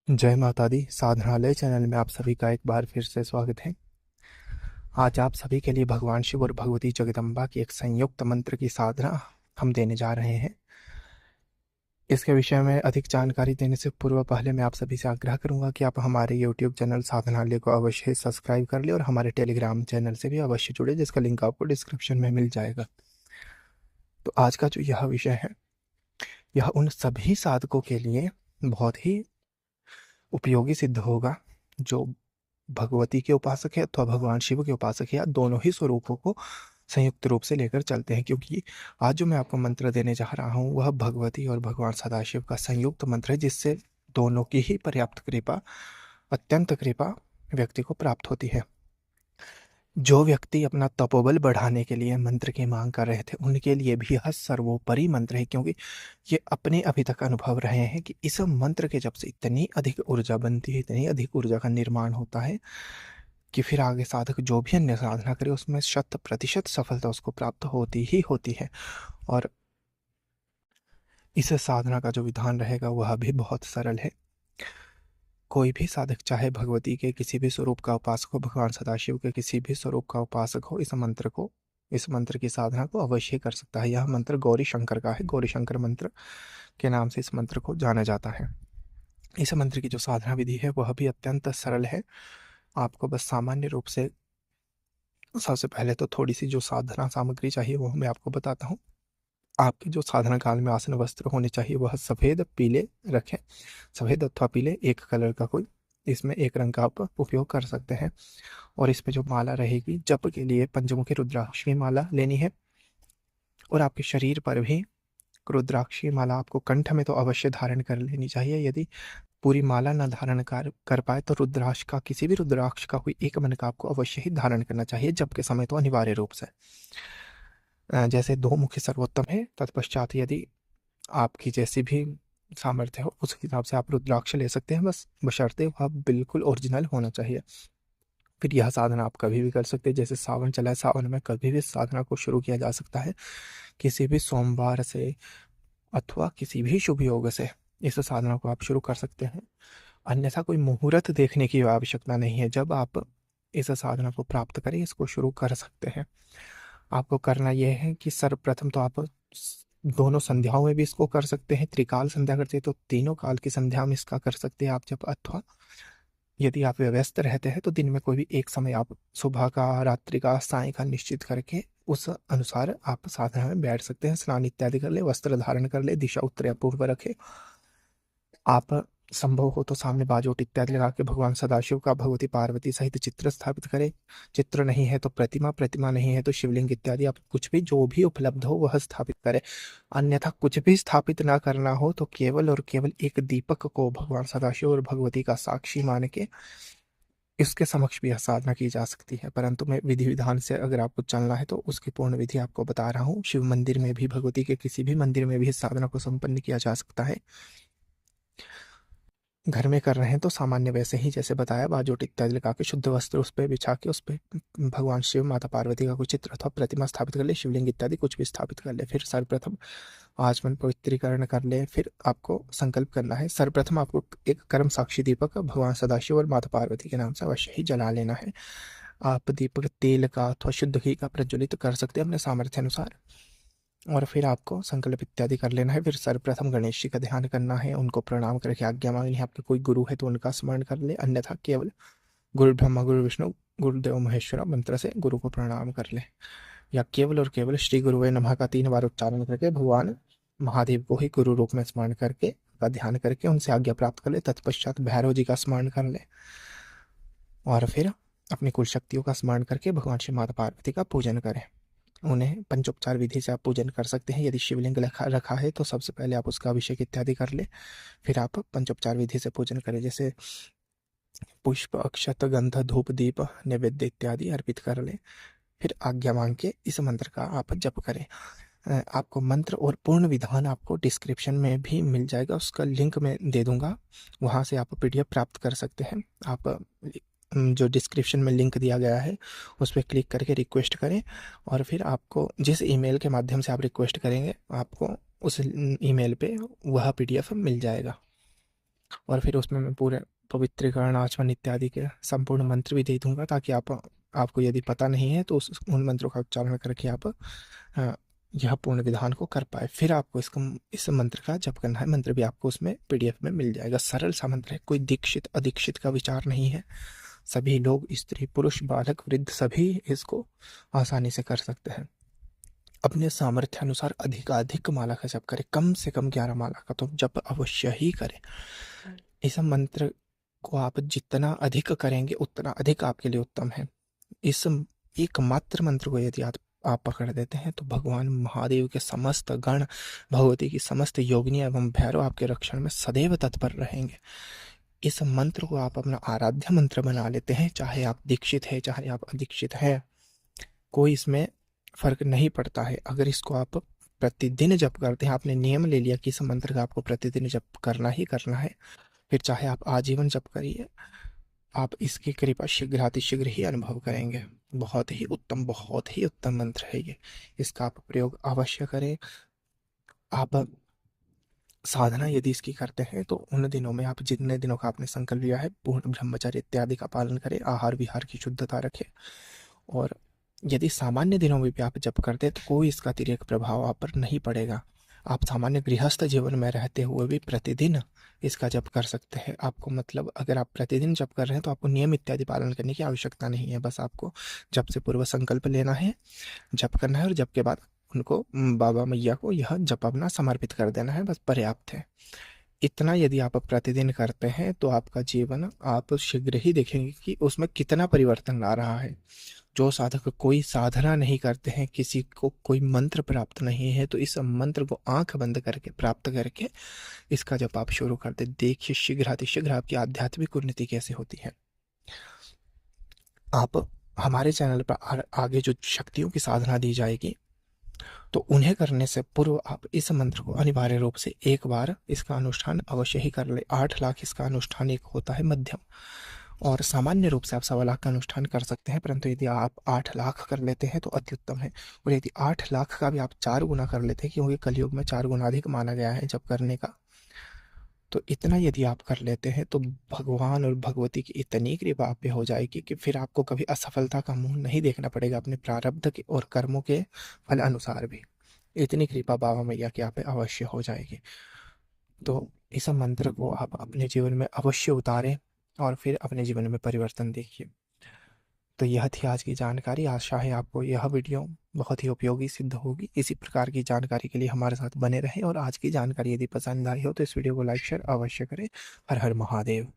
जय माता दी। साधनालय चैनल में आप सभी का एक बार फिर से स्वागत है। आज आप सभी के लिए भगवान शिव और भगवती जगदम्बा की एक संयुक्त मंत्र की साधना हम देने जा रहे हैं। इसके विषय में अधिक जानकारी देने से पूर्व पहले मैं आप सभी से आग्रह करूंगा कि आप हमारे यूट्यूब चैनल साधनालय को अवश्य सब्सक्राइब कर लें और हमारे टेलीग्राम चैनल से भी अवश्य जुड़े, जिसका लिंक आपको डिस्क्रिप्शन में मिल जाएगा। तो आज का जो यह विषय है, यह उन सभी साधकों के लिए बहुत ही उपयोगी सिद्ध होगा जो भगवती के उपासक है अथवा भगवान शिव के उपासक है, या दोनों ही स्वरूपों को संयुक्त रूप से लेकर चलते हैं। क्योंकि आज जो मैं आपको मंत्र देने जा रहा हूँ वह भगवती और भगवान सदाशिव का संयुक्त मंत्र है, जिससे दोनों की ही पर्याप्त कृपा, अत्यंत कृपा व्यक्ति को प्राप्त होती है। जो व्यक्ति अपना तपोबल बढ़ाने के लिए मंत्र की मांग कर रहे थे, उनके लिए भी यह सर्वोपरि मंत्र है। क्योंकि ये अपने अभी तक अनुभव रहे हैं कि इस मंत्र के जब से इतनी अधिक ऊर्जा बनती है, इतनी अधिक ऊर्जा का निर्माण होता है कि फिर आगे साधक जो भी अन्य साधना करे उसमें 100% सफलता उसको प्राप्त होती ही होती है। और इस साधना का जो विधान रहेगा वह भी बहुत सरल है। कोई भी साधक, चाहे भगवती के किसी भी स्वरूप का उपासक हो, भगवान सदाशिव के किसी भी स्वरूप का उपासक हो, इस मंत्र की साधना को अवश्य कर सकता है। यह मंत्र गौरी शंकर का है। गौरी शंकर मंत्र के नाम से इस मंत्र को जाना जाता है। इस मंत्र की जो साधना विधि है वह भी अत्यंत सरल है। आपको बस सामान्य रूप से सबसे पहले तो थोड़ी सी जो साधना सामग्री चाहिए वो मैं आपको बताता हूँ। आपके जो साधना काल में आसन वस्त्र होने चाहिए वह सफ़ेद पीले रखें। सफ़ेद अथवा पीले एक कलर का कोई, इसमें एक रंग का आप उपयोग कर सकते हैं। और इसमें जो माला रहेगी, जप के लिए पंचमुखी रुद्राक्ष माला लेनी है। और आपके शरीर पर भी रुद्राक्षी माला आपको कंठ में तो अवश्य धारण कर लेनी चाहिए। यदि पूरी माला न धारण कर पाए तो रुद्राक्ष का, किसी भी रुद्राक्ष का कोई एक मन का आपको अवश्य ही धारण करना चाहिए, जब के समय तो अनिवार्य रूप से। जैसे दो मुखी सर्वोत्तम है, तत्पश्चात यदि आपकी जैसी भी सामर्थ्य हो उस हिसाब से आप रुद्राक्ष ले सकते हैं, बस बशर्ते वह बिल्कुल ओरिजिनल होना चाहिए। फिर यह साधना आप कभी भी कर सकते हैं। जैसे सावन चला है, सावन में कभी भी साधना को शुरू किया जा सकता है, किसी भी सोमवार से अथवा किसी भी शुभ योग से इस साधना को आप शुरू कर सकते हैं। अन्यथा कोई मुहूर्त देखने की आवश्यकता नहीं है। जब आप इस साधना को प्राप्त करें, इसको शुरू कर सकते हैं। आपको करना यह है कि सर्वप्रथम तो आप दोनों संध्याओं में भी इसको कर सकते हैं। त्रिकाल संध्या करते हैं तो तीनों काल की संध्या में इसका कर सकते हैं आप जब, अथवा यदि आप व्यस्त रहते हैं तो दिन में कोई भी एक समय आप सुबह का, रात्रि का, साय का निश्चित करके उस अनुसार आप साधना में बैठ सकते हैं। स्नान इत्यादि कर ले, वस्त्र धारण कर ले, दिशा उत्तर या पूर्व रखे। आप संभव हो तो सामने बाजोट इत्यादि लगा के भगवान सदाशिव का, भगवती पार्वती सहित चित्र स्थापित करें। चित्र नहीं है तो प्रतिमा, प्रतिमा नहीं है तो शिवलिंग इत्यादि, आप कुछ भी जो भी उपलब्ध हो वह स्थापित करें। अन्यथा कुछ भी स्थापित ना करना हो तो केवल और केवल एक दीपक को भगवान सदाशिव और भगवती का साक्षी मान के इसके समक्ष भी यह साधना की जा सकती है। परंतु मैं विधि विधान से अगर आपको चलना है तो उसकी पूर्ण विधि आपको बता रहा हूँ। शिव मंदिर में भी, भगवती के किसी भी मंदिर में भी इस साधना को संपन्न किया जा सकता है। घर में कर रहे हैं तो सामान्य वैसे ही जैसे बताया, बाजोट इत्यादि लगा के शुद्ध वस्त्र उस पर बिछा के उस पर भगवान शिव, माता पार्वती का कोई चित्र अथवा प्रतिमा स्थापित कर ले, शिवलिंग इत्यादि कुछ भी स्थापित कर ले। फिर सर्वप्रथम आचमन पवित्रीकरण कर ले। फिर आपको संकल्प करना है, सर्वप्रथम आपको एक कर्म साक्षी दीपक भगवान सदाशिव और माता पार्वती के नाम से अवश्य ही जला लेना है। आप दीपक तेल का अथवा शुद्ध घी का प्रज्वलित कर सकते हैं अपने सामर्थ्य अनुसार। और फिर आपको संकल्प इत्यादि कर लेना है। फिर सर्वप्रथम गणेश जी का ध्यान करना है, उनको प्रणाम करके आज्ञा मांगनी है। आपके कोई गुरु है तो उनका स्मरण कर ले, अन्यथा केवल गुरु ब्रह्मा गुरु विष्णु गुरुदेव महेश्वरा मंत्र से गुरु को प्रणाम कर ले, या केवल और केवल श्री गुरुवे नमः का 3 बार उच्चारण करके भगवान महादेव को ही गुरु रूप में स्मरण करके, का ध्यान करके उनसे आज्ञा प्राप्त कर ले। तत्पश्चात भैरव जी का स्मरण कर ले और फिर अपनी कुल शक्तियों का स्मरण करके भगवान श्री माता पार्वती का पूजन करें। उन्हें पंचोपचार विधि से आप पूजन कर सकते हैं। यदि शिवलिंग रखा है तो सबसे पहले आप उसका अभिषेक इत्यादि कर ले, फिर आप पंचोपचार विधि से पूजन करें। जैसे पुष्प, अक्षत, गंध, धूप, दीप, नैवेद्य इत्यादि अर्पित कर ले। फिर आज्ञा मांग के इस मंत्र का आप जप करें। आपको मंत्र और पूर्ण विधान आपको डिस्क्रिप्शन में भी मिल जाएगा, उसका लिंक मैं दे दूंगा, वहाँ से आप पीडीएफ प्राप्त कर सकते हैं। आप जो डिस्क्रिप्शन में लिंक दिया गया है उस पर क्लिक करके रिक्वेस्ट करें, और फिर आपको जिस ईमेल के माध्यम से आप रिक्वेस्ट करेंगे आपको उस ईमेल पे वह पीडीएफ मिल जाएगा। और फिर उसमें मैं पूरे पवित्रीकरण, आचमन इत्यादि के संपूर्ण मंत्र भी दे दूँगा, ताकि आपको यदि पता नहीं है तो उन मंत्रों का उच्चारण करके आप यह पूर्ण विधान को कर पाए। फिर आपको इस मंत्र का जप करना है। मंत्र भी आपको उसमें पीडीएफ में मिल जाएगा। सरल सा मंत्र है, कोई दीक्षित अदीक्षित का विचार नहीं है। सभी लोग, स्त्री पुरुष बालक वृद्ध, सभी इसको आसानी से कर सकते हैं। अपने सामर्थ्य अनुसार अधिकाधिक माला का जप करें, कम से कम 11 माला का तो जप अवश्य ही करें। इस मंत्र को आप जितना अधिक करेंगे उतना अधिक आपके लिए उत्तम है। इस एकमात्र मंत्र को यदि आप पकड़ देते हैं तो भगवान महादेव के समस्त गण, भगवती की समस्त योगिनी एवं भैरव आपके रक्षण में सदैव तत्पर रहेंगे। इस मंत्र को आप अपना आराध्य मंत्र बना लेते हैं, चाहे आप दीक्षित है चाहे आप अदीक्षित है, कोई इसमें फर्क नहीं पड़ता है। अगर इसको आप प्रतिदिन जप करते हैं, आपने नियम ले लिया कि इस मंत्र का आपको प्रतिदिन जप करना ही करना है, फिर चाहे आप आजीवन जप करिए, आप इसकी कृपा शीघ्रातिशीघ्र ही अनुभव करेंगे। बहुत ही उत्तम मंत्र है ये। इसका आप प्रयोग अवश्य करें। आप साधना यदि इसकी करते हैं तो उन दिनों में, आप जितने दिनों का आपने संकल्प लिया है, पूर्ण ब्रह्मचर्य इत्यादि का पालन करें, आहार विहार की शुद्धता रखें। और यदि सामान्य दिनों में भी आप जप करते हैं तो कोई इसका अतिरेक प्रभाव आप पर नहीं पड़ेगा। आप सामान्य गृहस्थ जीवन में रहते हुए भी प्रतिदिन इसका जप कर सकते हैं। आपको मतलब अगर आप प्रतिदिन जप कर रहे हैं तो आपको नियम इत्यादि पालन करने की आवश्यकता नहीं है। बस आपको जप से पूर्व संकल्प लेना है, जप करना है, और जप के बाद उनको, बाबा मैया को यह जप अपना समर्पित कर देना है, बस पर्याप्त है। इतना यदि आप प्रतिदिन करते हैं तो आपका जीवन, आप शीघ्र ही देखेंगे कि उसमें कितना परिवर्तन आ रहा है। जो साधक कोई साधना नहीं करते हैं, किसी को कोई मंत्र प्राप्त नहीं है, तो इस मंत्र को आंख बंद करके प्राप्त करके इसका जब आप शुरू करते, देखिए शीघ्र आपकी आध्यात्मिक उन्नति कैसे होती है। आप हमारे चैनल पर आगे जो शक्तियों की साधना दी जाएगी, तो उन्हें करने से पूर्व आप इस मंत्र को अनिवार्य रूप से एक बार इसका अनुष्ठान अवश्य ही कर ले। 8 लाख इसका अनुष्ठान एक होता है मध्यम, और सामान्य रूप से आप 1.25 लाख का अनुष्ठान कर सकते हैं, परंतु यदि आप 8 लाख कर लेते हैं तो अति उत्तम है। और यदि 8 लाख का भी आप 4 गुना कर लेते हैं, क्योंकि कलयुग में 4 गुना अधिक माना गया है जब करने का, तो इतना यदि आप कर लेते हैं तो भगवान और भगवती की इतनी कृपा आप पे हो जाएगी कि फिर आपको कभी असफलता का मुंह नहीं देखना पड़ेगा, अपने प्रारब्ध के और कर्मों के फल अनुसार भी। इतनी कृपा बाबा मैया की आप पे अवश्य हो जाएगी। तो इस मंत्र को आप अपने जीवन में अवश्य उतारें और फिर अपने जीवन में परिवर्तन देखिए। तो यह थी आज की जानकारी। आशा है आपको यह वीडियो बहुत ही उपयोगी सिद्ध होगी। इसी प्रकार की जानकारी के लिए हमारे साथ बने रहें, और आज की जानकारी यदि पसंद आई हो तो इस वीडियो को लाइक शेयर अवश्य करें। हर हर महादेव।